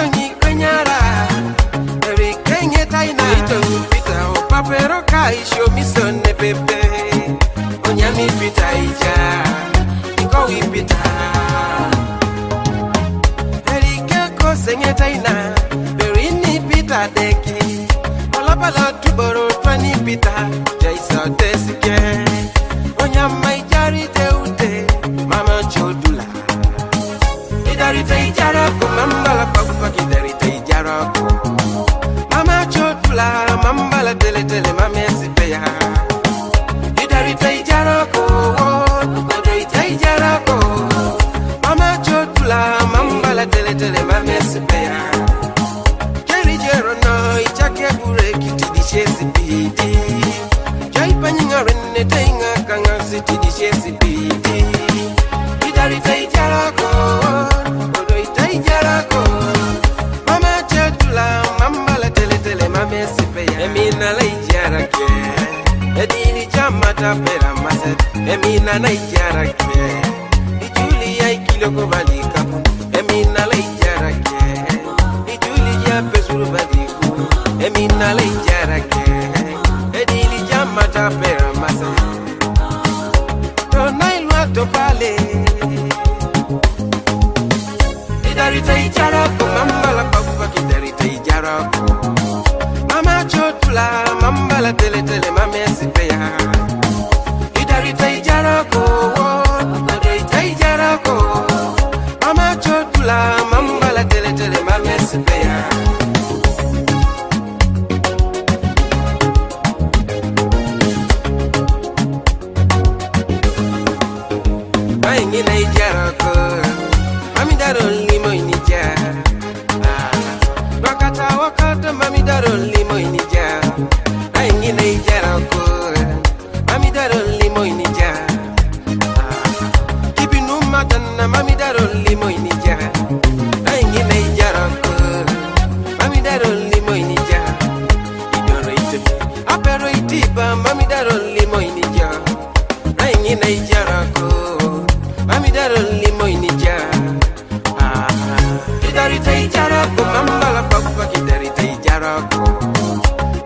Tony Kenyara, every Kenya Taina, Peter, or Papero Kai, show me son, Pepe, Onyami Peter, aijar, go with Peter. Erika Senya Taina, very Peter Deki, Olapala to borrow 20 Peter, Jason Desike, Onyamai Jari Deute, Mama Chodula. Idarite Jarako, Mambala Papa, Idarite Jarako, Mama Chodula, Mambala Tele, Mama Sipea. Idarite Jarako, Idarite Jarako, Mama Chodula, Mambala Tele, Mama Sipea. Jerry Jerono, Ichake Bureki, Chesi PD. Jai Panyanga Rene Tenga, Kanga City, Chesi PD. Idarite Jarako. Mama Chatula, Mambala Tele, Mama Sipeya, Emina Laijarake, Edini Jamata Pera Maset, Emina Laijarake, Julia Kiloko Balika, Emina Laijarake, Julia Pesuru Baliku, Emina Laijarake, Edini Jamata Pera Maset, Tonailwa Topale. Idarite Jarako, Mambala Papa, Idarite Jarako, Mama Chotula, Mambala Tele, Mama Sipea. Idarite Jarako, Idarite Jarako, Mama Chotula, Mambala Tele, Mama Sipea. Buying in a Jarako, Mami Daroli Moinija. Wakata, Mami Daroli Moinija. I'm in a Jarako, Mami Daroli Moinija. Keeping no matana, Mami Daroli Moinija. I'm in a Jarako, Mami Daroli Moinija. Operative, Mami Daroli Moinija. I'm in a Jarako, Mami Daroli Moinija. Idarite Jarako, Mambala Papa, Idarite Jarako,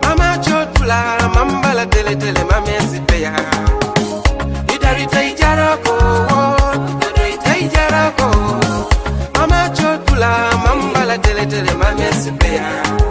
Mama Chotula, Mambala Tele, Mama Sipea. Idarite Jarako, Idarite Jarako, Mama Chotula, Mambala Tele, Mama Sipea.